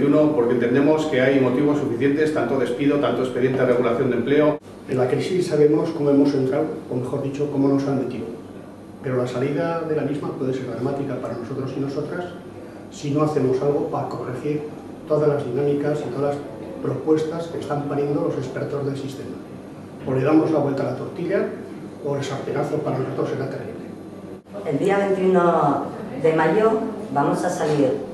21 porque entendemos que hay motivos suficientes, tanto despido, tanto expediente de regulación de empleo. En la crisis sabemos cómo hemos entrado, o mejor dicho, cómo nos han metido. Pero la salida de la misma puede ser dramática para nosotros y nosotras si no hacemos algo para corregir todas las dinámicas y todas las propuestas que están pariendo los expertos del sistema. O le damos la vuelta a la tortilla o el sartenazo para nosotros será terrible. El día 21 de mayo vamos a salir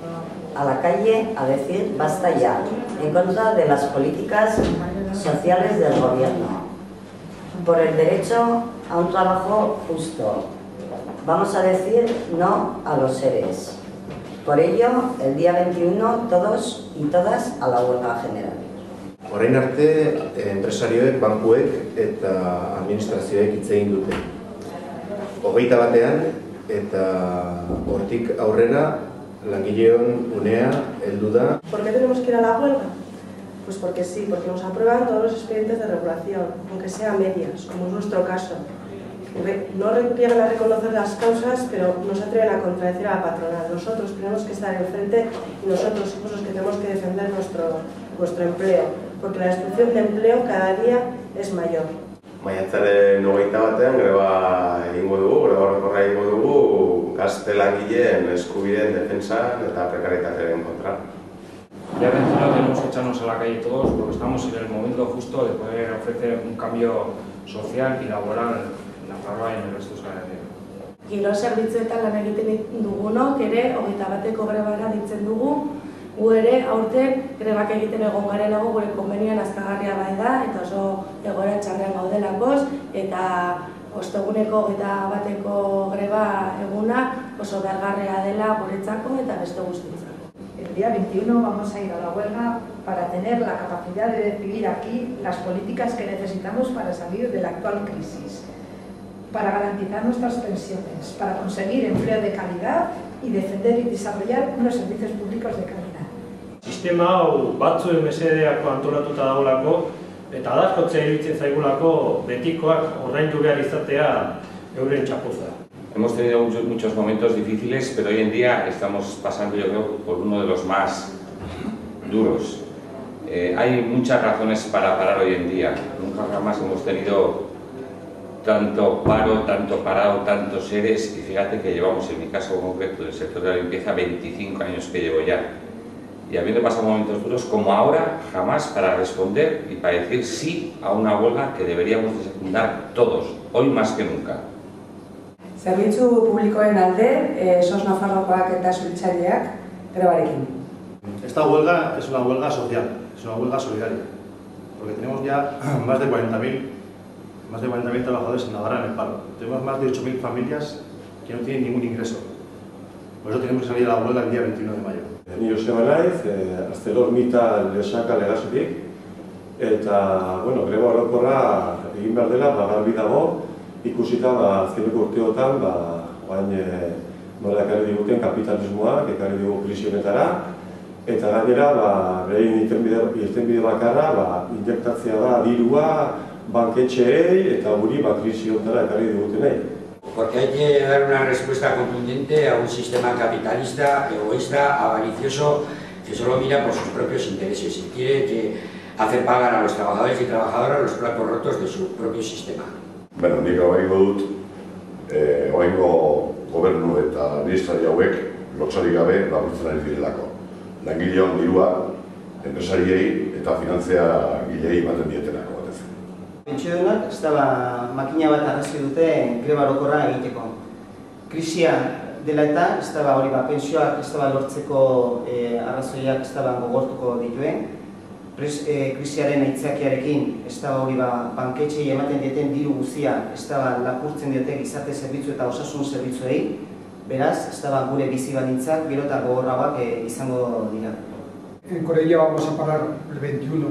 a la calle a decir basta ya, en contra de las políticas sociales del gobierno, por el derecho a un trabajo justo. Vamos a decir no a los EREs. Por ello, el día 21, todos y todas a la huelga general. Orain arte, enpresarioek, bankuek eta administrazioek hitz egin dute. 21ean eta hortik aurrera langileon unea heldu da. ¿Por qué tenemos que ir a la huelga? Pues porque sí, porque nos aprueban todos los expedientes de regulación, aunque sea a medias, como es nuestro caso. No llegan a reconocer las causas, pero no se atreven a contradecir a la patronal. Nosotros tenemos que estar enfrente y nosotros somos los que tenemos que defender nuestro empleo, porque la destrucción de empleo cada día es mayor. Maiatzaren 21ean greba egingo dugu, greba orokorra egingo dugu gazte langileen eskubideen defentsan eta prekarietatearen kontra. Ya 21 tenemos que echarnos a la calle todos porque estamos en el momento justo de poder ofrecer un cambio social y laboral en la Nafarroa y en el resto de Euskal Herria. Giro zerbitzuetan lan egiten dugunok ere 21eko grebara ditzen dugu. Gu ere aurten grebak egiten egon garenago gure konbenioan azkagarria bai da eta oso egoera txarrean gaudelakoz eta osteguneko 21eko greba eguna oso behargarria dela guretzako eta beste guztientzako. El día 21 vamos a ir a la huelga para tener la capacidad de decidir aquí las políticas que necesitamos para salir de la actual crisis, para garantizar nuestras pensiones, para conseguir empleo de calidad y defender y desarrollar unos servicios públicos de calidad. Sistema hau batzuen mesedeako antolatuta dagoelako eta adarkotzea iruditzen zaigulako betikoak ordaindu behar izatea euren txapuza. Hemos tenido muchos momentos difíciles, pero hoy en día estamos pasando, yo creo, por uno de los más duros. Hay muchas razones para parar hoy en día. Nunca jamás hemos tenido tanto paro, tanto parado, tantos EREs, y fíjate que llevamos, en mi caso concreto, del sector de la limpieza, 25 años que llevo ya. Y habiendo pasado momentos duros como ahora, jamás para responder y para decir sí a una huelga que deberíamos de secundar todos, hoy más que nunca. Zerbitzu publikoen alde, SOS Nafarroakoak eta Suitzariak grebarekin. Esta huelga es una huelga social, es una huelga solidaria, porque tenemos ya más de 40.000 trabajadores en Navarra en el paro. Tenemos más de 8.000 familias que no tienen ningún ingreso. Por eso tenemos que salir a la huelga el día 21 de mayo. Ni Joseba naiz, ArcelorMittal Lesaka legasetik, eta, greba orokorra egin behar dela, garbi dago, ikusita azkeneko urteotan, nola ekarri diguten kapitalismoak, ekarri digu krisi honetara, eta gainera, behin irtenbide bakarra, injektatzea da dirua, banketxeei eta guri krisi honetara ekarri digutenei. Porque hay que dar una respuesta contundente a un sistema capitalista, egoísta, avaricioso, que solo mira por sus propios intereses y quiere hacer pagar a los trabajadores y trabajadoras los platos rotos de su propio sistema. Bueno, nik hau egingo dut, oraingo gobernu eta administrazio hauek lotsarik gabe laguntzen ari direlako. Langileon dirua, enpresariei eta finantziagilei ematen dietelako. Pentsiodunak ez dela makina bat arrazoi dute greba orokorra egiteko. Krisia dela eta ez dela hori pentsioak ez dela lortzeko arrazoiak ez dela gogortuko dituen. Krisiaren aitzakiarekin ez dela hori banketxei ematen dieten diru guztia ez dela lapurtzen diote gizarte zerbitzu eta osasun zerbitzuei. Beraz, ez dela gure bizi baldintzak gero eta gogorragoak izango dira. Con ella vamos a parar el 21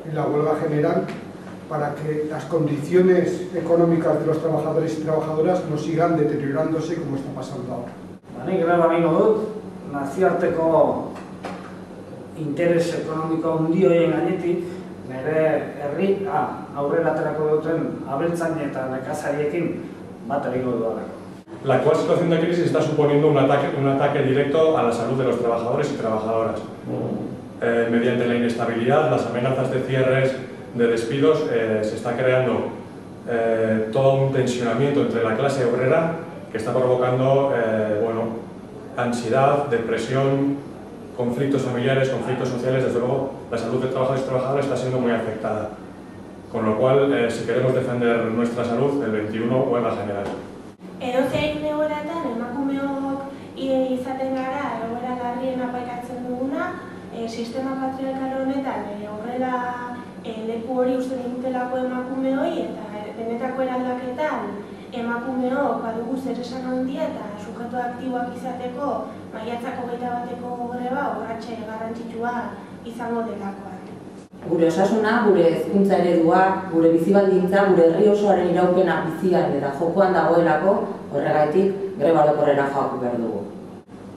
en la huelga general para que las condiciones económicas de los trabajadores y trabajadoras no sigan deteriorándose como está pasando ahora. Nik greba egingo dut, nazioarteko interes ekonomiko handi horien gainetik, nire herri aurrera aterako duten abeltzain eta nekazariekin bat egingo dudalako. La actual situación de crisis está suponiendo un ataque directo a la salud de los trabajadores y trabajadoras. mediante la inestabilidad, las amenazas de cierres, de despidos, se está creando todo un tensionamiento entre la clase obrera que está provocando ansiedad, depresión, conflictos familiares, conflictos sociales. Desde luego, la salud de trabajadores y trabajadoras está siendo muy afectada. Con lo cual, si queremos defender nuestra salud, el 21 huelga general. Edozein egoeratan emakumeok izaten gara egoera larriena pairatzen duguna, sistema patriarkal honetan horrela leku hori uste digutelako emakumeoi eta benetako eraldaketan emakumeok badugu zer esan handia eta sujeto aktiboak izateko maiatzak 21ko greba urratxe garrantzitsua izango delakoa. Gure osasuna, gure hezkuntza eredua, gure bizibaldintza, gure herri osoaren iraupena bizian eta jokoan dagoelako, horregatik greba orokorrera joako behar dugu.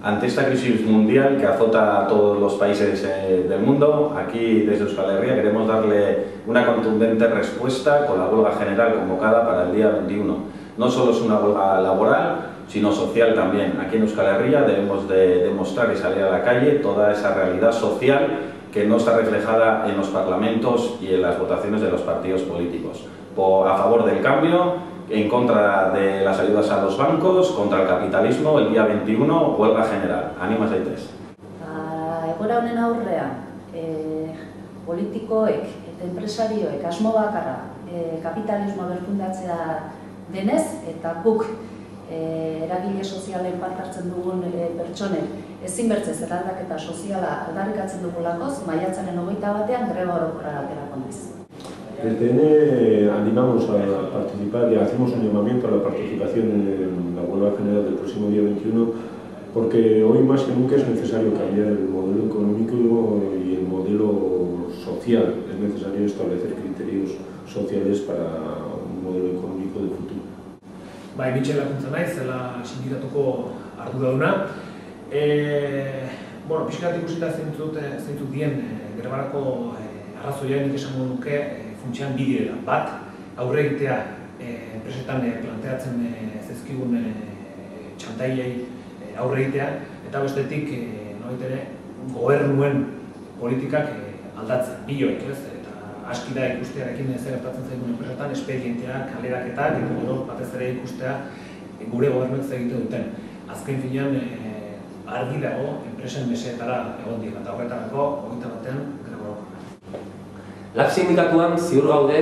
Ante esta crisis mundial que azota a todos los países del mundo, aquí desde Euskal Herria queremos darle una contundente respuesta con la huelga general convocada para el día 21. No solo es una huelga laboral, sino social también. Aquí en Euskal Herria debemos de demostrar y salir a la calle toda esa realidad social que no está reflejada en los parlamentos y en las votaciones de los partidos políticos. A favor del cambio, en contra de las ayudas a los bancos, contra el capitalismo, el día 21, huelga general. Anima zaitez. Egoera honen aurrean, politikoek eta enpresarioek asmo bakarra kapitalismoa berfundatzea denez, eta guk eragile sozialen parte hartzen dugun pertsonek ezinbertzez eraldaketa soziala aldarrikatzen dugulakoz, maiatzaren 21ean greba orokorra aterako naiz. Desde ENE animamos a participar y hacemos un llamamiento a la participación en la huelga general del próximo día 21, porque hoy más que nunca es necesario cambiar el modelo económico y el modelo social. Es necesario establecer criterios sociales para un modelo económico de futuro. Bai, Mitxel Lakuntza naiz, zela sindikatuko arduraduna. Pixkat ikusita zeintzuk dien grebarako arrazoia nik esango nuke funtsean bi direla. Bat, aurre egitea enpresetan planteatzen zezkigun txantaiei aurre egitea, eta bestetik gobernuen politikak aldatzen, biloek, eta aski da ikustearekin zer gertatzen zaigun enpresetan, espedienteak, kaleraketak, eta gero batez ere ikustea gure gobernuek zer egite duten. Azken finean argi dago enpresen meseetara egon dira, eta horretarako 21ean greba orokorra. LAB sindikatuan ziur gaude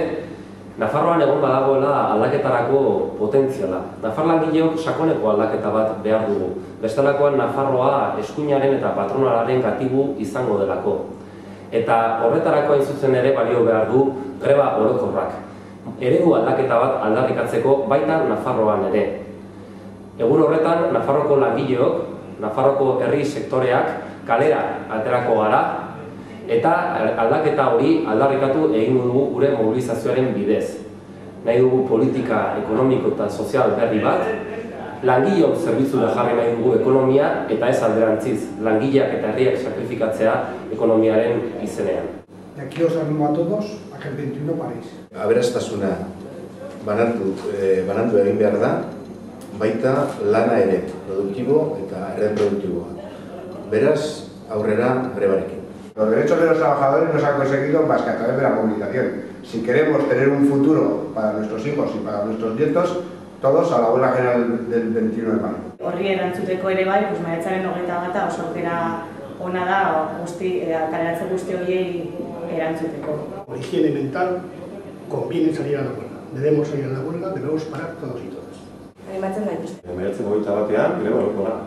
Nafarroan egon badagoela aldaketarako potentziala. Nafar langileok sakoneko aldaketa bat behar dugu. Bestelakoan Nafarroa eskuinaren eta patronalaren katibu izango delako. Eta horretarako hain zuzen ere balio behar du greba orokorrak. Eredu aldaketa bat aldarrikatzeko baita Nafarroan ere. Egun horretan Nafarroko langileok, Nafarroko herri sektoreak kalera aterako gara, eta aldaketa hori aldarrikatu egingo dugu gure mobilizazioaren bidez. Nahi dugu politika ekonomiko eta sozial berri bat, langileok zerbitzura jarri nahi dugu ekonomia eta ez alderantziz, langileak eta herriak sakrifikatzea ekonomiaren izenean. Y aquí os animo a todos a que el 21 paréis. Aberastasuna banatu egin behar da, baita lana ere, produktibo eta erreproduktiboa. Beraz, aurrera grebarekin. Los derechos de los trabajadores no se han conseguido más que a través de la movilización. Si queremos tener un futuro para nuestros hijos y para nuestros nietos, todos a la huelga general del 21 de mayo. Horri erantzuteko ere bai, maiatzaren 21 oso aukera ona da kaleratze guzti horiei erantzuteko. Por higiene mental, conviene salir a la huelga. Debemos salir a la huelga, debemos parar todos y todas. Maiatzen 21ean greba orokorra.